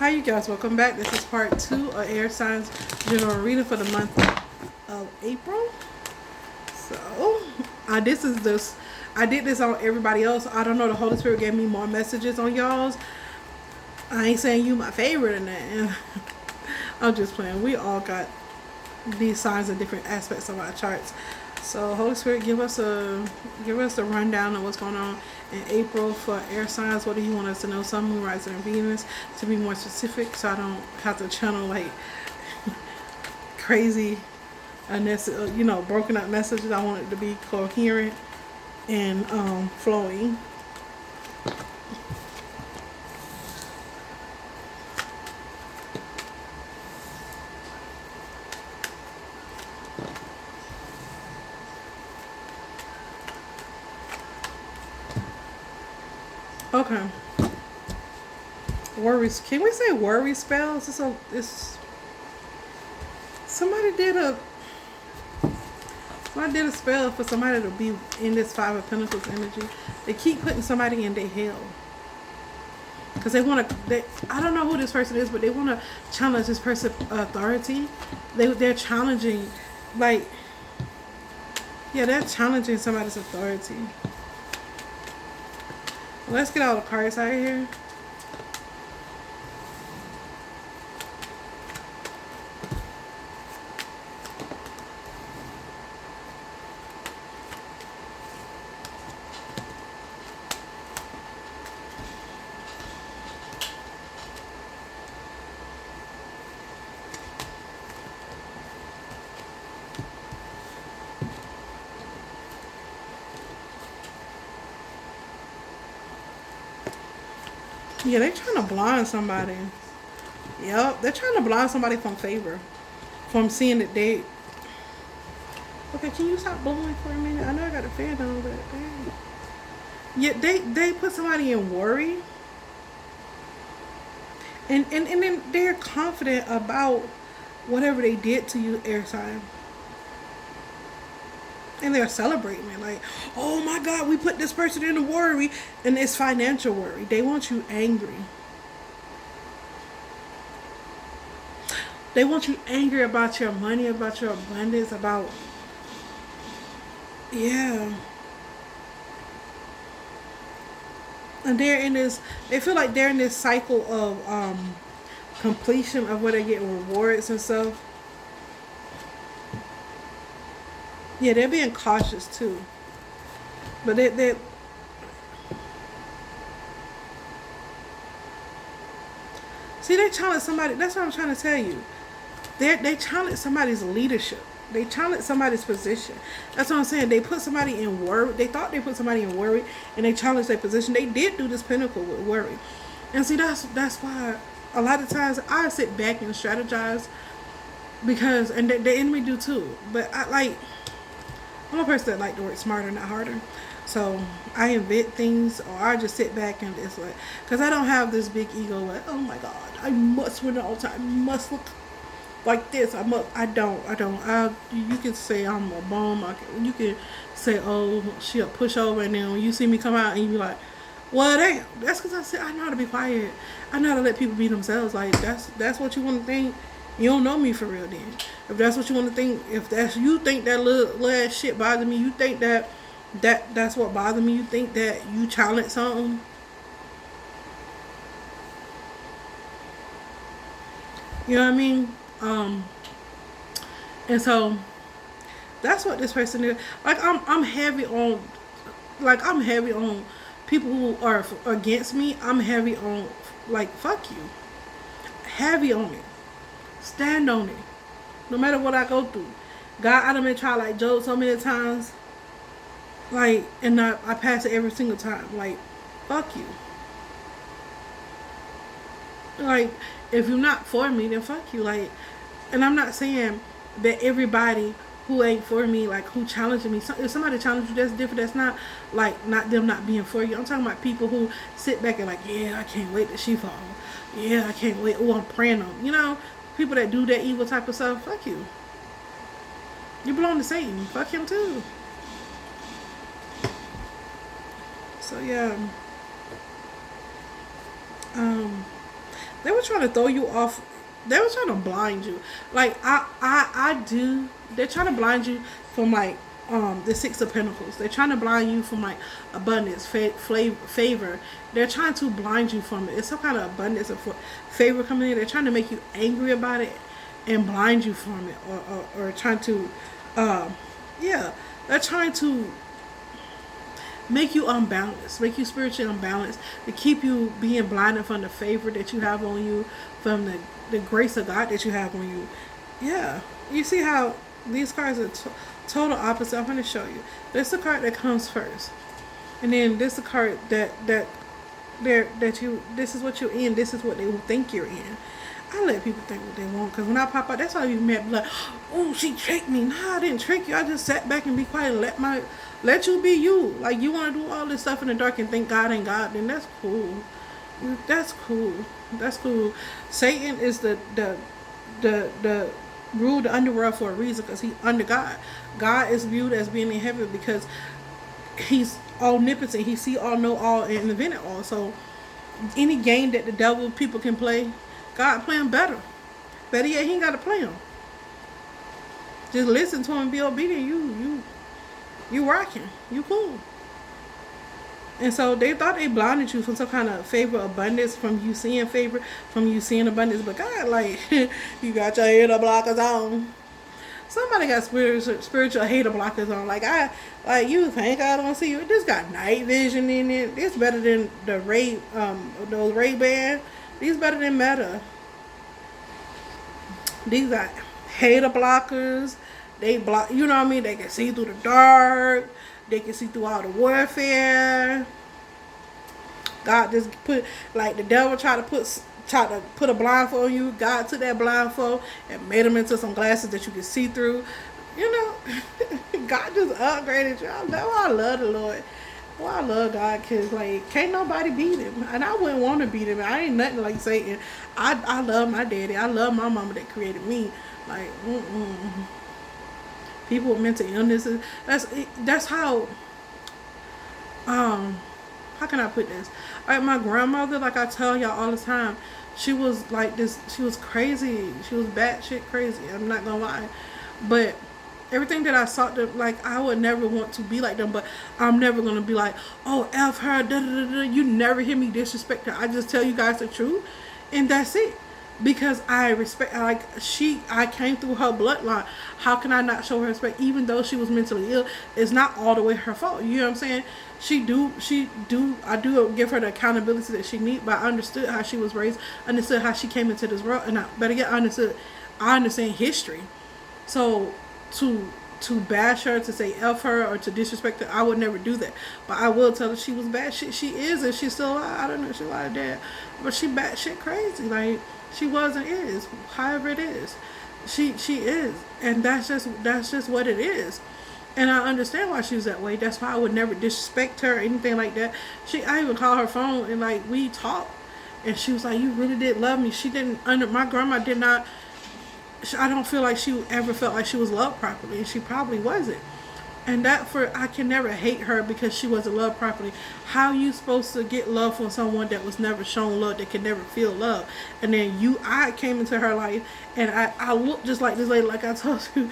Hi you guys, welcome back. This is part 2 of air signs general reading for the month of April. So I did this on everybody else. I don't know, the Holy Spirit gave me more messages on y'all's. I ain't saying you my favorite in that. I'm just playing. We all got these signs in different aspects of our charts. So Holy Spirit, give us a rundown of what's going on in April for air signs. What do you want us to know? Sun, Moon, Rising, and Venus, to be more specific, so I don't have to channel like crazy, broken up messages. I want it to be coherent and flowing. Okay. Worries. Can we say worry spells? Somebody did a spell for somebody to be in this Five of Pentacles energy. They keep putting somebody in their hell because they want to. I don't know who this person is, but they want to challenge this person's authority. They're challenging, they're challenging somebody's authority. Let's get all the cards out of here. Yeah, they're trying to blind somebody. Yep, they're trying to blind somebody from favor. From seeing that they... Okay, can you stop blowing for a minute? I know I got a fan on, but... Dang. Yeah, they put somebody in worry. And then they're confident about whatever they did to you, air sign. And they're celebrating it, like, oh my God, we put this person in a worry, and it's financial worry. They want you angry. They want you angry about your money, about your abundance, about, yeah. And they feel like they're in this cycle of completion of where they get rewards and stuff. Yeah, they're being cautious too. But they see, they challenge somebody. That's what I'm trying to tell you. They challenge somebody's leadership. They challenge somebody's position. That's what I'm saying. They put somebody in worry. They thought they put somebody in worry, and they challenged their position. They did do this pinnacle with worry. And see, that's why a lot of times I sit back and strategize, because, and the enemy do too. But I'm a person that like to work smarter, not harder. So I invent things, or I just sit back and it's like, because I don't have this big ego like, oh my God, I must win all the time, I must look like this. I don't. You can say I'm a bum. You can say, oh, she a pushover, and then when you see me come out and you be like, well, damn. That's because I know how to be quiet. I know how to let people be themselves. Like that's what you want to think. You don't know me for real then. If that's what you want to think, if that's you think that little ass shit bothers me, you think that's what bothers me, you think that you challenge something. You know what I mean? And so that's what this person is. Like I'm heavy on people who are against me. I'm heavy on fuck you. Heavy on it. Stand on it. No matter what I go through. God, I done been tried like Job so many times. And I pass it every single time. Fuck you. If you're not for me, then fuck you. And I'm not saying that everybody who ain't for me, who challenging me. If somebody challenges you, that's different. That's not not them not being for you. I'm talking about people who sit back and yeah, I can't wait that she fall. Yeah, I can't wait. Oh, I'm praying on. People that do that evil type of stuff, fuck you. You belong to Satan. Fuck him too. So yeah. They were trying to throw you off. They were trying to blind you. Like I do. They're trying to blind you from like the Six of Pentacles. They're trying to blind you from like abundance, favor. They're trying to blind you from it. It's some kind of abundance of favor coming in. They're trying to make you angry about it and blind you from it, or trying to, yeah, they're trying to make you unbalanced, make you spiritually unbalanced, to keep you being blinded from the favor that you have on you, from the grace of God that you have on you. Yeah, you see how these cards are total opposite. I'm going to show you. This is the card that comes first, and then this is the card that you. This is what you're in. This is what they think you're in. I let people think what they want, because when I pop out, that's how you met. Like, oh, she tricked me. Nah, I didn't trick you. I just sat back and be quiet and let you be you. Like, you want to do all this stuff in the dark and think God ain't God, then that's cool. That's cool. That's cool. Satan is the rule the underworld for a reason, because he's under God. God is viewed as being in heaven because he's omnipotent. He see all, know all, and invented all. So any game that the devil people can play, God playing better. Better yet, he ain't got to play them. Just listen to him and be obedient. You rocking. You cool. And so they thought they blinded you from some kind of favor, abundance, from you seeing favor, from you seeing abundance. But God, like, you got your hater blockers on. Somebody got spiritual hater blockers on. Like you think I don't see you. This got night vision in it. It's better than the those Ray-Ban. These better than Meta. These got hater blockers. They block, you know what I mean? They can see through the dark. They can see through all the warfare. God just put, like the devil tried to put a blindfold on you. God took that blindfold and made them into some glasses that you can see through. You know, God just upgraded you. I know I love the Lord. Well, I love God, because like can't nobody beat him, and I wouldn't want to beat him. I ain't nothing like Satan. I love my daddy. I love my mama that created me. Like people with mental illnesses. That's how. How can I put this? Like my grandmother, like I tell y'all all the time, she was like this. She was crazy. She was batshit crazy. I'm not gonna lie, but everything that I sought to, like, I would never want to be like them, but I'm never going to be like, oh, F her, da, da, da, da. You never hear me disrespect her. I just tell you guys the truth, and that's it. Because I respect, like, I came through her bloodline. How can I not show her respect? Even though she was mentally ill, it's not all the way her fault. You know what I'm saying? I do give her the accountability that she needs, but I understood how she was raised, understood how she came into this world, and I understand history. So, to bash her, to say F her, or to disrespect her, I would never do that. But I will tell her she was bad. She is, and she's still alive. I don't know if she's alive or dead, but she bad shit crazy. Like, she was and is. However it is, she is, and that's just what it is. And I understand why she was that way. That's why I would never disrespect her or anything like that. I even called her phone and like we talked, and she was like, "You really did love me." She didn't. My grandma did not. I don't feel like she ever felt like she was loved properly, and she probably wasn't. And I can never hate her because she wasn't loved properly. How you supposed to get love from someone that was never shown love, that can never feel love? And then I came into her life, and I look just like this lady, like I told you.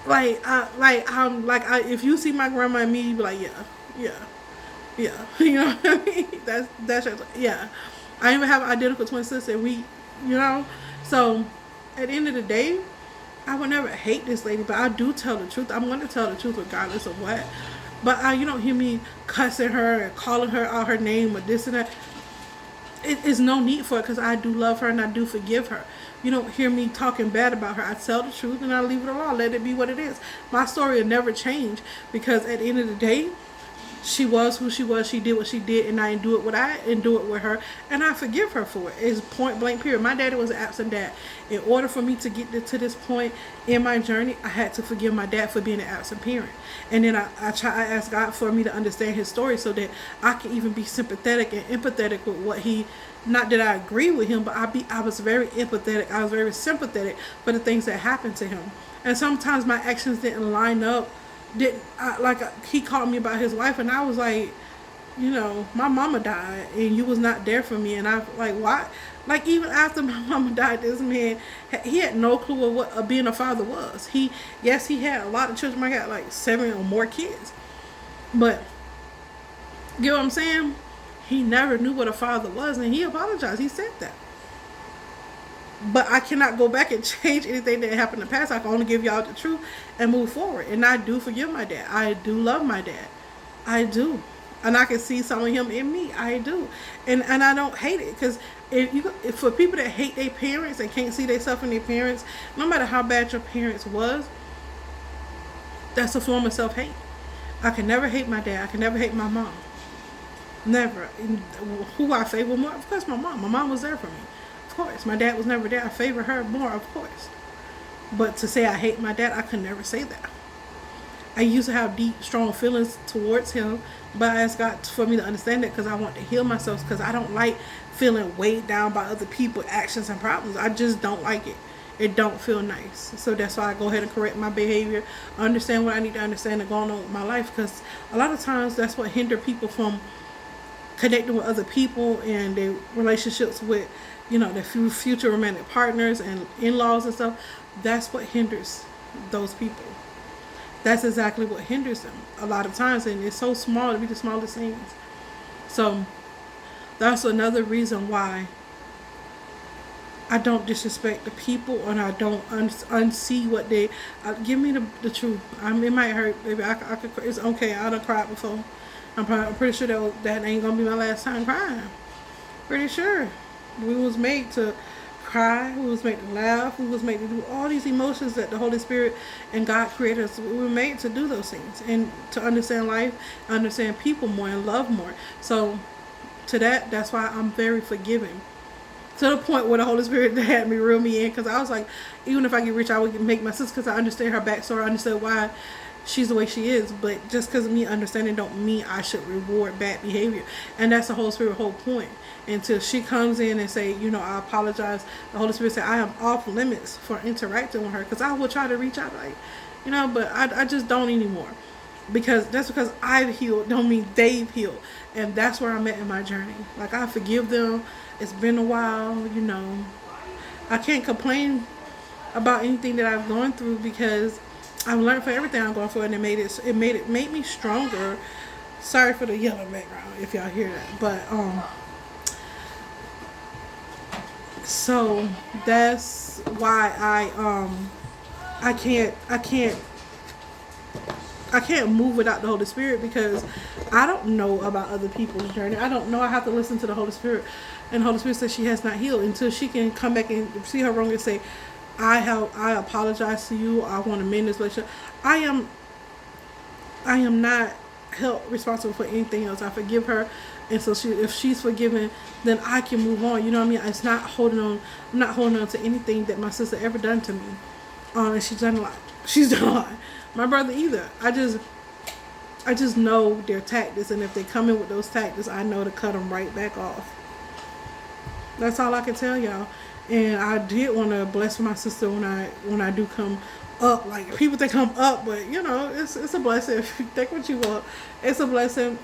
If you see my grandma and me, you be like, yeah. You know what I mean? That's just, yeah. I even have an identical twin sister, and we, you know, so. At the end of the day, I would never hate this lady, but I do tell the truth. I'm going to tell the truth regardless of what. But you don't hear me cussing her and calling her out her name or this and that. It's no need for it, because I do love her and I do forgive her. You don't hear me talking bad about her. I tell the truth and I leave it alone. Let it be what it is. My story will never change, because at the end of the day, she was who she was. She did what she did, and I endure it with her, and I forgive her for it. It's point blank period. My daddy was an absent dad. In order for me to get to this point in my journey, I had to forgive my dad for being an absent parent. And then I asked God for me to understand his story, so that I can even be sympathetic and empathetic with what he. Not that I agree with him, but I was very empathetic. I was very sympathetic for the things that happened to him. And sometimes my actions didn't line up. He called me about his wife, and I was like, you know, my mama died and you was not there for me, and I like, why Like, even after my mama died, this man, he had no clue of what being a father was. Yes, he had a lot of children. I got like 7 or more kids, but you know what I'm saying? He never knew what a father was, and he apologized. He said that. But I cannot go back and change anything that happened in the past. I can only give y'all the truth and move forward. And I do forgive my dad. I do love my dad. I do. And I can see some of him in me. I do. And I don't hate it. Because if for people that hate their parents and can't see themselves in their parents, no matter how bad your parents was, that's a form of self-hate. I can never hate my dad. I can never hate my mom. Never. And who I favor more? Of course, my mom. My mom was there for me. Of course. My dad was never there. I favor her more, of course. But to say I hate my dad, I could never say that. I used to have deep, strong feelings towards him, but I asked God for me to understand it because I want to heal myself, because I don't like feeling weighed down by other people's actions and problems. I just don't like it. It don't feel nice. So that's why I go ahead and correct my behavior, understand what I need to understand and going on with my life, because a lot of times that's what hinder people from connecting with other people and their relationships with, their future romantic partners and in-laws and stuff. That's what hinders those people. That's exactly what hinders them a lot of times, and it's so small to be the smallest things. So that's another reason why I don't disrespect the people, and I don't unsee what they give me the truth. It might hurt, baby. I could. It's okay. I done cried before. I'm pretty sure that ain't gonna be my last time crying. Pretty sure. We was made to cry. We was made to laugh. We was made to do all these emotions that the Holy Spirit and God created us. We were made to do those things and to understand life, understand people more, and love more. So that's why I'm very forgiving. To the point where the Holy Spirit had me reel me in, because I was like, even if I get rich, I would make my sister, because I understand her backstory. I understand why she's the way she is. But just because of me understanding don't mean I should reward bad behavior. And that's the Holy Spirit's whole point. Until she comes in and say, I apologize. The Holy Spirit said, I am off limits for interacting with her, because I will try to reach out, but I just don't anymore. Because I've healed, don't mean they've healed. And that's where I'm at in my journey. Like, I forgive them. It's been a while, I can't complain about anything that I've gone through, because I've learned for everything I'm going through, and it made me stronger. Sorry for the yellow background if y'all hear that, but so that's why I can't move without the Holy Spirit, because I don't know about other people's journey. I don't know. I have to listen to the Holy Spirit. And the Holy Spirit says she has not healed until she can come back and see her wrong and say, I apologize to you. I want to mend this relationship. I am not held responsible for anything else. I forgive her. And so if she's forgiven, then I can move on. You know what I mean? It's not holding on. I'm not holding on to anything that my sister ever done to me. And she's done a lot. She's done a lot. My brother either. I just know their tactics, and if they come in with those tactics, I know to cut them right back off. That's all I can tell y'all. And I did want to bless my sister when I do come up. Like, people think I'm up, but it's a blessing. If you think what you want, it's a blessing.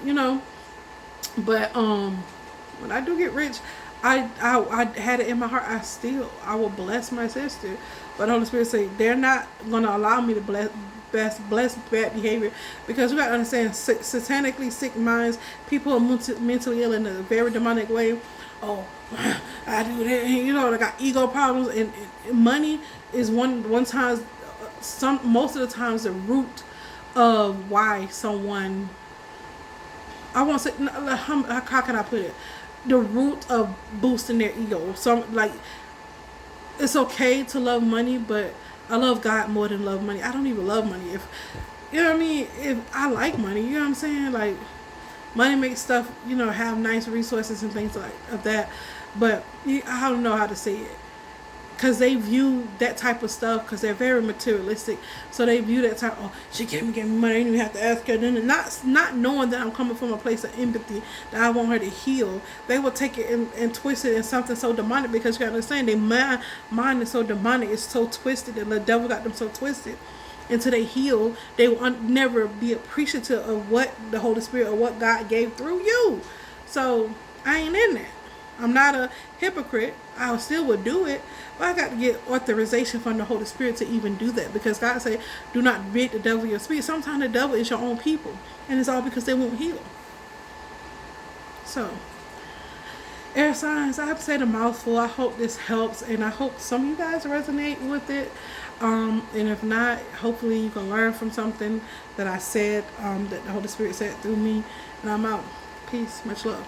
But when I do get rich, I had it in my heart. I will bless my sister. But the Holy Spirit say they're not gonna allow me to bless bad behavior, because we gotta understand, satanically sick minds, people are mentally ill in a very demonic way. Oh, I do that. They got ego problems, and money is one times most of the times the root of why someone. I won't say, how can I put it? The root of boosting their ego. So, it's okay to love money, but I love God more than love money. I don't even love money. If I like money, you know what I'm saying? Like, money makes stuff, have nice resources and things like of that. But I don't know how to say it. Because they view that type of stuff, because they're very materialistic. So they view that type, she can't give me money, I didn't even have to ask her. Then not knowing that I'm coming from a place of empathy, that I want her to heal. They will take it and twist it in something so demonic, because you gotta understand, their mind is so demonic, it's so twisted, and the devil got them so twisted. Until they heal, they will never be appreciative of what the Holy Spirit or what God gave through you. So I ain't in that. I'm not a hypocrite. I still would do it, but I got to get authorization from the Holy Spirit to even do that, because God said, do not bid the devil your speed. Sometimes the devil is your own people, and it's all because they won't heal. So, air signs, I've said a mouthful. I hope this helps, and I hope some of you guys resonate with it. And if not, hopefully you can learn from something that I said, that the Holy Spirit said through me. And I'm out. Peace. Much love.